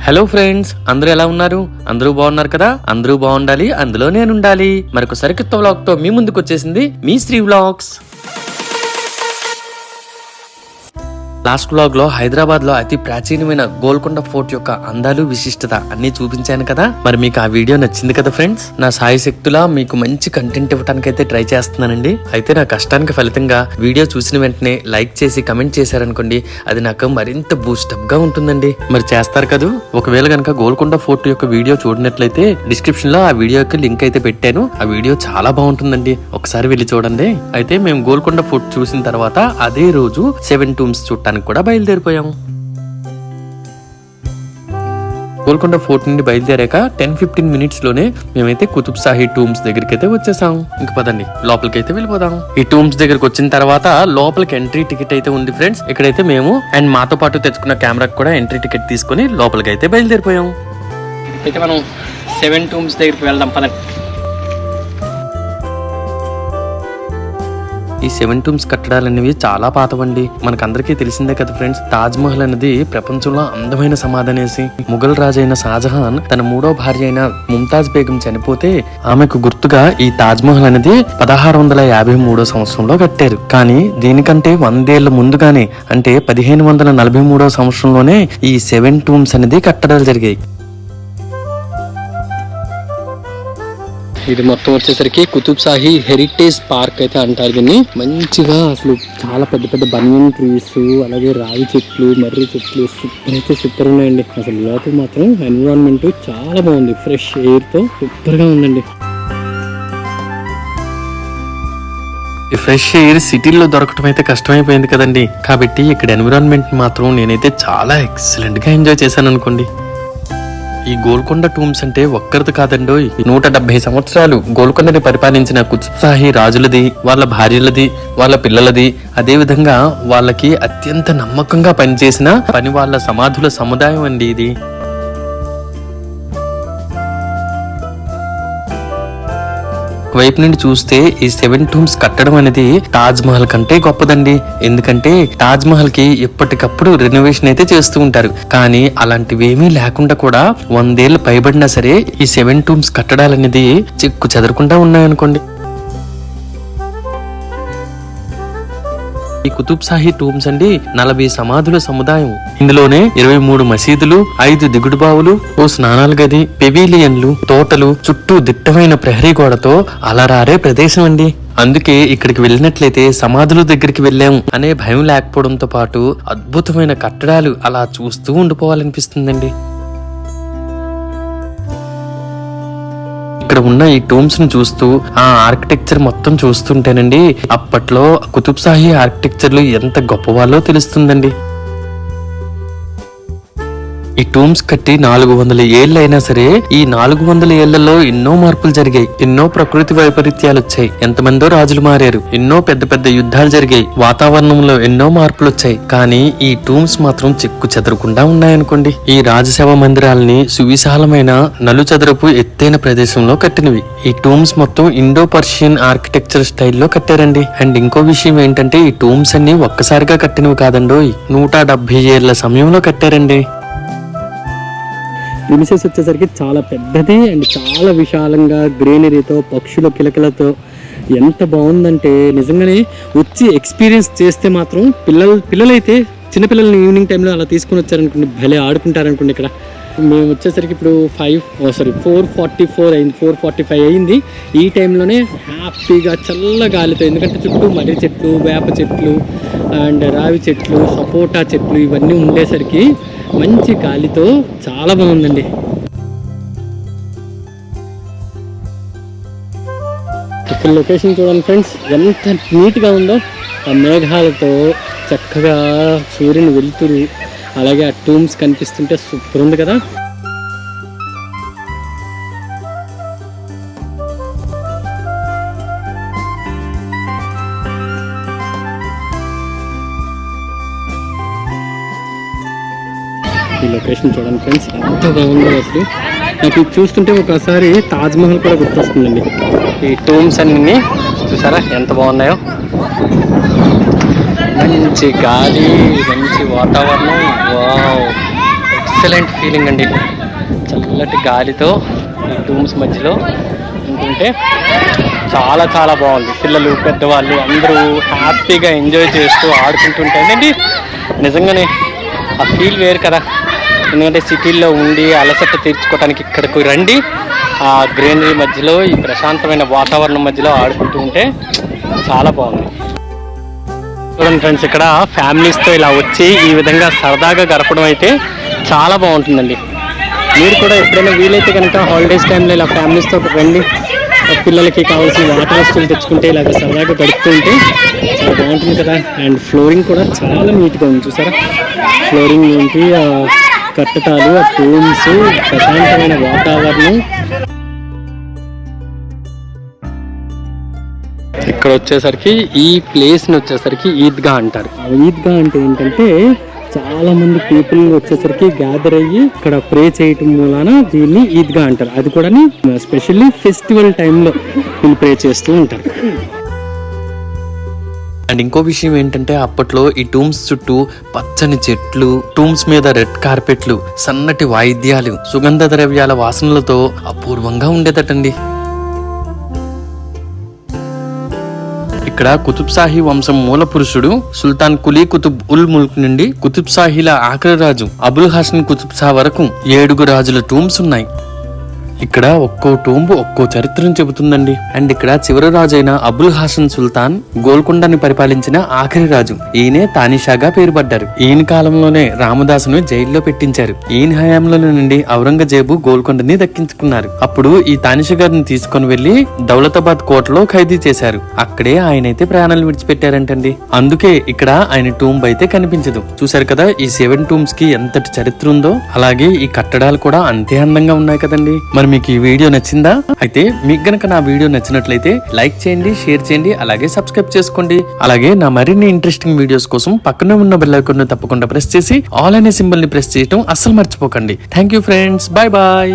Hello friends, అందరూ ఎలా ఉన్నారు? అందరూ బాగున్నారు కదా? అందరూ బాగుండాలి, అందులో నేను ఉండాలి. మరొక సరికొత్త వ్లాగ్ తో మీ ముందుకు వచ్చేసింది మీ శ్రీ వ్లాగ్స్. లాస్ట్ వ్లాగ్ లో హైదరాబాద్ లో అతి ప్రాచీనమైన గోల్కొండ ఫోర్ట్ యొక్క అందాలు విశిష్టత అన్ని చూపించాను కదా. మరి మీకు ఆ వీడియో నచ్చింది కదా ఫ్రెండ్స్? నా సాయి శక్తులా మీకు మంచి కంటెంట్ ఇవ్వడానికి అయితే ట్రై చేస్తున్నానండి. అయితే నా కష్టానికి ఫలితంగా వీడియో చూసిన వెంటనే లైక్ చేసి కమెంట్ చేశారనుకోండి, అది నాకు మరింత బూస్టప్ గా ఉంటుందండి. మరి చేస్తారు కదా? ఒకవేళ కనుక గోల్కొండ ఫోర్ట్ యొక్క వీడియో చూడనట్లయితే డిస్క్రిప్షన్ లో ఆ వీడియోకి లింక్ అయితే పెట్టాను. ఆ వీడియో చాలా బాగుంటుందండి, ఒకసారి వెళ్ళి చూడండి. అయితే మేము గోల్కొండ ఫోర్ట్ చూసిన తర్వాత అదే రోజు 7 టూమ్స్ చూడటానికి కూడా బయలుదేరిపోయాము. గోల్కొండ ఫోర్ట్ నుండి బయలుదేరాక 10-15 మినిట్స్ లోనే మేమైతే కుతుబ్ షాహీ టూమ్స్ దగ్గరికి అయితే వచ్చేసాం. ఇంక పదండి లోపలికి అయితే వెళ్ళిపోదాం. ఈ టూమ్స్ దగ్గరకు వచ్చిన తర్వాత లోపలికి ఎంట్రీ టికెట్ అయితే ఉంది ఫ్రెండ్స్. ఇక్కడైతే మేము అండ్ మాతో పాటు తెచ్చుకున్న కెమెరాకి కూడా ఎంట్రీ టికెట్ తీసుకుని లోపలికి అయితే బయలుదేరిపోయాం. అయితే మనం 7 టూమ్స్ దగ్గరికి వెళ్దాం పదండి. ఈ 7 టూమ్స్ కట్టడాలు అనేవి చాలా పాతవండి. మనకందరికీ తెలిసిందే కదా ఫ్రెండ్స్, తాజ్ మహల్ అనేది ప్రపంచంలో అందమైన సమాధి అనేసి. ముఘల్ రాజు అయిన షాజహాన్ తన 3వ భార్య అయిన ముంతాజ్ బేగం చనిపోతే ఆమెకు గుర్తుగా ఈ తాజ్ మహల్ అనేది 1653 సంవత్సరంలో కట్టారు. కానీ దీనికంటే 100 ఏళ్ల ముందుగానే, అంటే 1543 సంవత్సరంలోనే ఈ 7 టూమ్స్ అనేది కట్టడాలు జరిగాయి. ఇది మొత్తం వచ్చేసరికి కుతుబ్ షాహీ హెరిటేజ్ పార్క్ అయితే అంటారు దీన్ని. మంచిగా అసలు చాలా పెద్ద పెద్ద బనియన్ ట్రీస్, అలాగే రావి చెట్లు, మర్రి చెట్లు సూపర్ ఉన్నాయండి. అసలు లోపల మాత్రం ఎన్విరాన్మెంట్ చాలా బాగుంది, ఫ్రెష్ ఎయిర్ తో సూపర్ గా ఉందండి. ఈ ఫ్రెష్ ఎయిర్ సిటీల్లో దొరకటం అయితే కష్టమైపోయింది కదండి. కాబట్టి ఇక్కడ ఎన్విరాన్మెంట్ మాత్రం నేనైతే చాలా ఎక్సలెంట్ గా ఎంజాయ్ చేశాను అనుకోండి. ఈ గోల్కొండ టూమ్స్ అంటే ఒక్కరిది కాదండో, 170 సంవత్సరాలు గోల్కొండని పరిపాలించిన కుతుబ్ షాహీ రాజులది, వాళ్ళ భార్యలది, వాళ్ళ పిల్లలది, అదే విధంగా వాళ్ళకి అత్యంత నమ్మకంగా పనిచేసిన పని వాళ్ళ సమాధుల సముదాయం అండి ఇది. వైపు నుండి చూస్తే ఈ 7 టూమ్స్ కట్టడం అనేది తాజ్ మహల్ కంటే గొప్పదండి. ఎందుకంటే తాజ్ మహల్ కి ఎప్పటికప్పుడు రెనోవేషన్ అయితే చేస్తూ ఉంటారు. కానీ అలాంటివేమీ లేకుండా కూడా 100 ఏళ్ళు పైబడినా సరే ఈ 7 టూమ్స్ కట్టడాలు అనేది చెక్కు చెదరకుండా ఉన్నాయనుకోండి. ఈ కుతుబ్ షాహీ టూమ్స్ అండి 40 సమాధుల సముదాయం. ఇందులోనే 23 మసీదులు, 5 దిగుడు బావులు, ఓ స్నానాల గది, పెవిలియన్లు, తోటలు, చుట్టూ దిట్టమైన ప్రహరీ గోడతో అలరారే ప్రదేశం అండి. అందుకే ఇక్కడికి వెళ్ళినట్లయితే సమాధుల దగ్గరికి వెళ్ళాం అనే భయం లేకపోవడంతో పాటు అద్భుతమైన కట్టడాలు అలా చూస్తూ ఉండిపోవాలనిపిస్తుందండి. ఇక్కడ ఉన్న ఈ టూమ్స్ ను చూస్తూ ఆ ఆర్కిటెక్చర్ మొత్తం చూస్తుంటేనండి అప్పట్లో కుతుబ్ షాహీ ఆర్కిటెక్చర్లు ఎంత గొప్పవాళ్ళో తెలుస్తుందండి. ఈ టూమ్స్ కట్టి 400 ఏళ్ళు అయినా సరే ఈ 400 ఏళ్లలో ఎన్నో మార్పులు జరిగాయి, ఎన్నో ప్రకృతి వైపరీత్యాలు వచ్చాయి, ఎంతమందో రాజులు మారారు, ఎన్నో పెద్ద పెద్ద యుద్ధాలు జరిగాయి, వాతావరణంలో ఎన్నో మార్పులు వచ్చాయి. కానీ ఈ టూమ్స్ మాత్రం చెక్కు చెదరకుండా ఉన్నాయనుకోండి. ఈ రాజసేవ మందిరాలని సువిశాలమైన నలుచదరపు ఎత్తైన ప్రదేశంలో కట్టినవి. ఈ టూమ్స్ మొత్తం ఇండో పర్షియన్ ఆర్కిటెక్చర్ స్టైల్లో కట్టారండి. అండ్ ఇంకో విషయం ఏంటంటే ఈ టూమ్స్ అన్ని ఒక్కసారిగా కట్టినవి కాదండోయ్, 170 ఏళ్ల సమయంలో కట్టారండి. ప్రిమిసెస్ వచ్చేసరికి చాలా పెద్దది అండ్ చాలా విశాలంగా గ్రీనరీతో, పక్షుల కిలకిలతో ఎంత బాగుందంటే నిజంగానే వచ్చి ఎక్స్పీరియన్స్ చేస్తే మాత్రం పిల్లలైతే చిన్నపిల్లల్ని ఈవినింగ్ టైంలో అలా తీసుకుని వచ్చారనుకోండి, భలే ఆడుకుంటారనుకోండి. ఇక్కడ మేము వచ్చేసరికి ఇప్పుడు 4:44 అయింది, 4:45 అయింది. ఈ టైంలోనే హ్యాపీగా చల్ల గాలితో, ఎందుకంటే చుట్టూ మర్రి చెట్లు, వేప చెట్లు అండ్ రావి చెట్లు, సపోటా చెట్లు ఇవన్నీ ఉండేసరికి మంచి గాలితో చాలా బాగుందండి. ఇక్కడ లొకేషన్ చూడండి ఫ్రెండ్స్, ఎంత నీట్గా ఉందో. ఆ మేఘాలతో చక్కగా సూర్యుని వెలుతురు, అలాగే ఆ టూమ్స్ కనిపిస్తుంటే సూపర్ ఉంది కదా. ఈ లొకేషన్ చూడండి ఫ్రెండ్స్, ఎంత బాగుందో అసలు. నాకు ఇది చూస్తుంటే ఒకసారి తాజ్ మహల్ కూడా గుర్తొస్తుందండి. ఈ టూమ్స్ అన్ని చూసారా ఎంత బాగున్నాయో. మంచి గాలి, మంచి వాతావరణం, వావ్ ఎక్సలెంట్ ఫీలింగ్ అండి. చల్లటి గాలితో ఈ టూమ్స్ మధ్యలో ఉంటుంటే చాలా చాలా బాగుంది. పిల్లలు పెద్దవాళ్ళు అందరూ హ్యాపీగా ఎంజాయ్ చేస్తూ ఆడుకుంటుంటేనండి నిజంగానే ఆ ఫీల్ వేరు కదా. ఎందుకంటే సిటీల్లో ఉండి అలసట తీర్చుకోవడానికి ఇక్కడికి రండి, ఆ గ్రీనరీ మధ్యలో ఈ ప్రశాంతమైన వాతావరణం మధ్యలో ఆడుకుంటూ ఉంటే చాలా బాగుంది. చూడండి ఫ్రెండ్స్, ఇక్కడ ఫ్యామిలీస్తో ఇలా వచ్చి ఈ విధంగా సరదాగా గడపడం అయితే చాలా బాగుంటుందండి. మీరు కూడా ఎప్పుడైనా వీలైతే కనుక హాలిడేస్ టైంలో ఇలా ఫ్యామిలీస్తో రండి. పిల్లలకి కావాల్సిన వాటర్ వస్తువులు తెచ్చుకుంటే ఇలాగ సరదాగా గడుపుతూ ఉంటే చాలా బాగుంటుంది కదా. అండ్ ఫ్లోరింగ్ కూడా చాలా నీట్గా ఉంది చూసారా. ఫ్లోరింగ్ ఏంటి, కట్టటాలు, ఆ టూమ్స్, ప్రశాంతమైన వాతావరణం. ఇక్కడ వచ్చేసరికి ఈ ప్లేస్ని వచ్చేసరికి ఈద్గా అంటారు. ఈద్గా అంటే ఏంటంటే చాలా మంది పీపుల్ వచ్చేసరికి గ్యాదర్ అయ్యి ఇక్కడ ప్రే చేయటం మూలాన దీన్ని ఈద్గా అంటారు. అది కూడా స్పెషల్లీ ఫెస్టివల్ టైంలో వీళ్ళు ప్రే చేస్తూ ఉంటారు. అండ్ ఇంకో విషయం ఏంటంటే అప్పట్లో ఈ టూమ్స్ చుట్టూ పచ్చని చెట్లు, టూమ్స్ మీద రెడ్ కార్పెట్లు, సన్నటి వాయిద్యాలు, సుగంధ ద్రవ్యాల వాసనలతో అపూర్వంగా ఉండేదటండి. ఇక్కడ కుతుబ్ షాహీ వంశం మూల పురుషుడు సుల్తాన్ కులీ కుతుబ్ ఉల్ ముల్క్ నుండి కుతుబ్ షాహీల ఆఖరి రాజు అబుల్ హసన్ కుతుబ్ షా వరకు 7 రాజుల టూమ్స్ ఉన్నాయి. ఇక్కడ ఒక్కో టూంబు ఒక్కో చరిత్రను చెబుతుందండి. అండ్ ఇక్కడ చివరి రాజు అయిన అబుల్ హాసన్ సుల్తాన్ గోల్కొండని పరిపాలించిన ఆఖరి రాజు. ఈయనే తానిషాగా పేరు పడ్డారు. ఈయన కాలంలోనే రామదాసును జైల్లో పెట్టించారు. ఈయన హయాంలో నుండి ఔరంగజేబు గోల్కొండని దక్కించుకున్నారు. అప్పుడు ఈ తానిషా గారిని తీసుకుని వెళ్లి దౌలతాబాద్ కోటలో ఖైదీ చేశారు. అక్కడే ఆయనైతే ప్రాణాలు విడిచిపెట్టారంటండి. అందుకే ఇక్కడ ఆయన టూంబ్ అయితే కనిపించదు. చూసారు కదా ఈ 7 టూంబ్స్ కి ఎంతటి చరిత్ర ఉందో. అలాగే ఈ కట్టడాలు కూడా అంతే అందంగా ఉన్నాయి కదండి. మరి మీకు ఈ వీడియో నచ్చిందా? అయితే మీకు గనక నా వీడియో నచ్చినట్లయితే లైక్ చేయండి, షేర్ చేయండి, అలాగే సబ్స్క్రైబ్ చేసుకోండి. అలాగే నా మరిన్ని ఇంట్రెస్టింగ్ వీడియోస్ కోసం పక్కనే ఉన్న బెల్ ఐకాన్ ని తప్పకుండా ప్రెస్ చేసి ఆల్ అనే సింబల్ ని ప్రెస్ చేయడం అస్సలు మర్చిపోకండి. Thank you friends, bye bye.